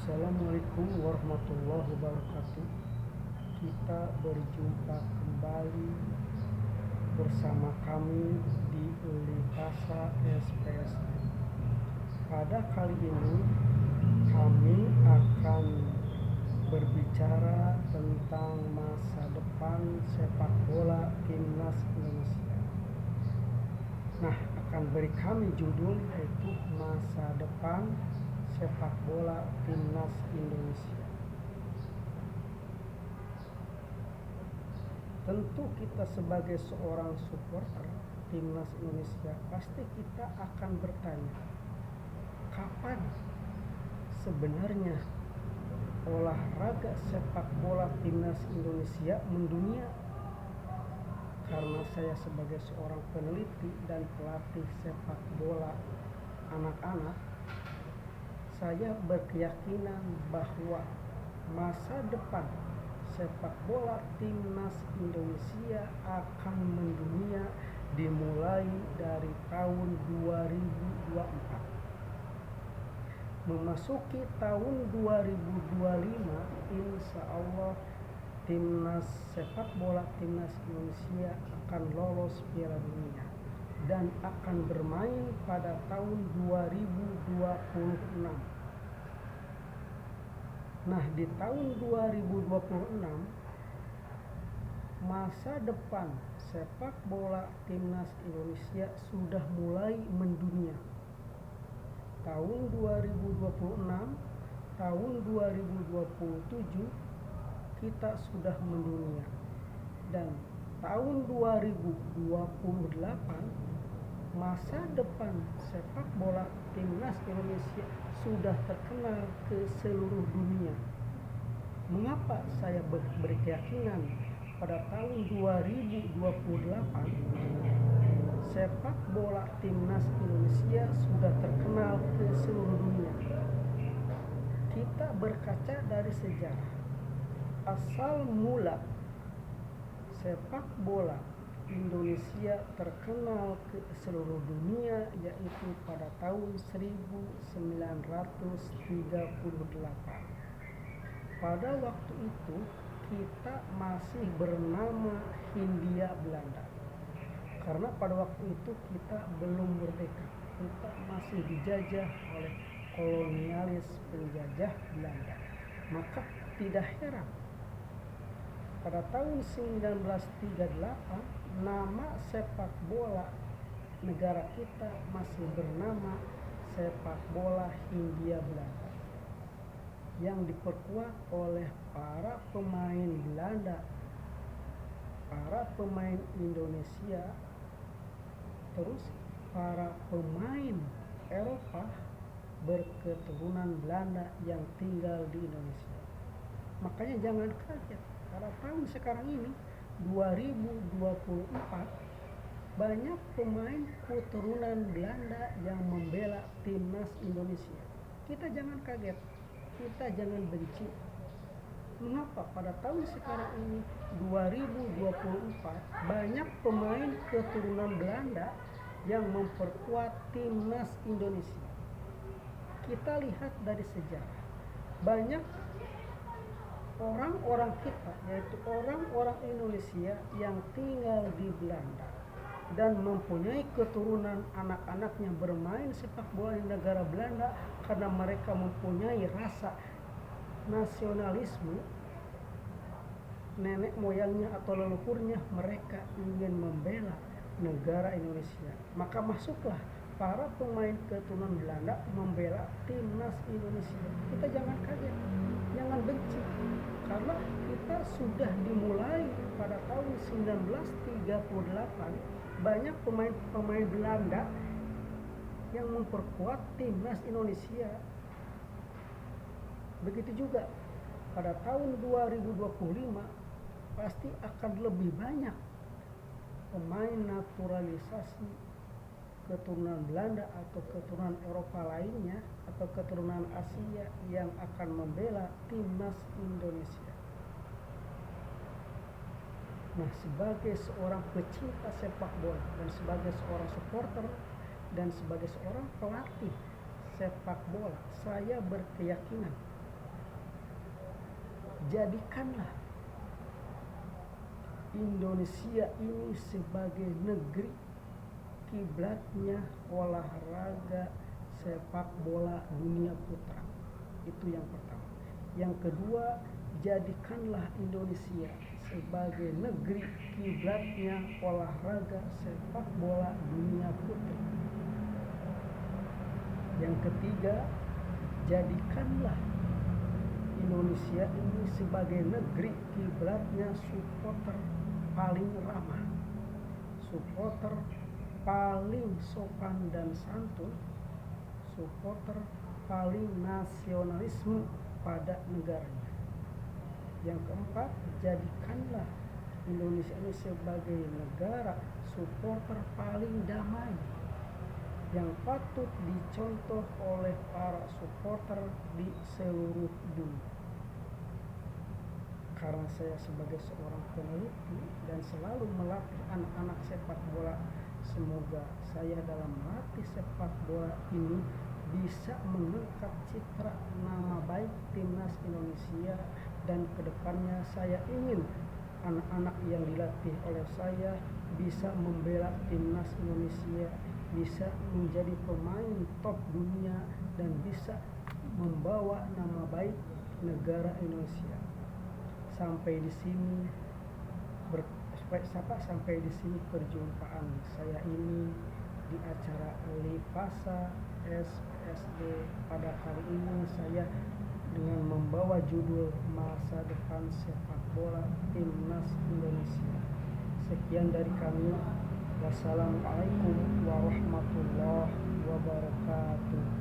Assalamualaikum warahmatullahi wabarakatuh. Kita berjumpa kembali bersama kami di Lipasa SPSN. Pada kali ini kami akan berbicara tentang masa depan sepak bola timnas Indonesia. Nah, akan beri kami judul yaitu masa depan sepak bola timnas Indonesia. Tentu kita sebagai seorang supporter timnas Indonesia pasti kita akan bertanya, kapan sebenarnya olahraga sepak bola timnas Indonesia mendunia? Karena saya sebagai seorang peneliti dan pelatih sepak bola anak-anak, saya berkeyakinan bahwa masa depan sepak bola timnas Indonesia akan mendunia dimulai dari tahun 2024. Memasuki tahun 2025, insya Allah timnas sepak bola timnas Indonesia akan lolos Piala Dunia dan akan bermain pada tahun 2026. Nah, di tahun 2026 masa depan sepak bola timnas Indonesia sudah mulai mendunia. Tahun 2026, tahun 2027 kita sudah mendunia. Dan tahun 2028 masa depan sepak bola timnas Indonesia sudah terkenal ke seluruh dunia. Mengapa saya berkeyakinan pada tahun 2028 sepak bola timnas Indonesia sudah terkenal ke seluruh dunia? Kita berkaca dari sejarah. Asal mula sepak bola Indonesia terkenal ke seluruh dunia yaitu pada tahun 1938. Pada waktu itu kita masih bernama Hindia Belanda. Karena pada waktu itu kita belum merdeka. Kita masih dijajah oleh kolonialis penjajah Belanda. Maka tidak heran pada tahun 1938 nama sepak bola negara kita masih bernama sepak bola Hindia Belanda, yang diperkuat oleh para pemain Belanda, para pemain Indonesia, terus para pemain Eropa berketurunan Belanda yang tinggal di Indonesia. Makanya jangan kaget pada tahun sekarang ini 2024 banyak pemain keturunan Belanda yang membela timnas Indonesia. Kita jangan kaget, kita jangan benci. Mengapa pada tahun sekarang ini 2024 banyak pemain keturunan Belanda yang memperkuat timnas Indonesia? Kita lihat dari sejarah. Banyak orang-orang kita, yaitu orang-orang Indonesia yang tinggal di Belanda dan mempunyai keturunan anak-anaknya bermain sepak bola di negara Belanda karena mereka mempunyai rasa nasionalisme. Nenek moyangnya atau leluhurnya mereka ingin membela negara Indonesia. Maka masuklah para pemain keturunan Belanda membela timnas Indonesia. Kita jangan kaget, jangan benci, karena kita sudah dimulai pada tahun 1938 banyak pemain-pemain Belanda yang memperkuat timnas Indonesia. Begitu juga pada tahun 2025 pasti akan lebih banyak pemain naturalisasi keturunan Belanda atau keturunan Eropa lainnya atau keturunan Asia yang akan membela timnas Indonesia. Nah, sebagai seorang pecinta sepak bola dan sebagai seorang supporter dan sebagai seorang pelatih sepak bola, saya berkeyakinan jadikanlah Indonesia ini sebagai negeri kiblatnya olahraga sepak bola dunia putra. Itu yang pertama. Yang kedua, jadikanlah Indonesia sebagai negeri kiblatnya olahraga sepak bola dunia putri. Yang ketiga, jadikanlah Indonesia ini sebagai negeri kiblatnya supporter paling ramah, supporter paling sopan dan santun, supporter paling nasionalisme pada negaranya. Yang keempat, jadikanlah Indonesia ini sebagai negara supporter paling damai yang patut dicontoh oleh para supporter di seluruh dunia. Karena saya sebagai seorang peneliti dan selalu melatih anak-anak sepak bola, semoga saya dalam melatih sepak bola ini bisa mengangkat citra nama baik timnas Indonesia, dan kedepannya saya ingin anak-anak yang dilatih oleh saya bisa membela timnas Indonesia, bisa menjadi pemain top dunia, dan bisa membawa nama baik negara Indonesia. Sampai di sini perjumpaan saya ini di acara Lipasa SPD. Pada kali ini saya dengan membawa judul Masa Depan Sepak Bola Timnas Indonesia. Sekian dari kami. Wassalamualaikum warahmatullahi wabarakatuh.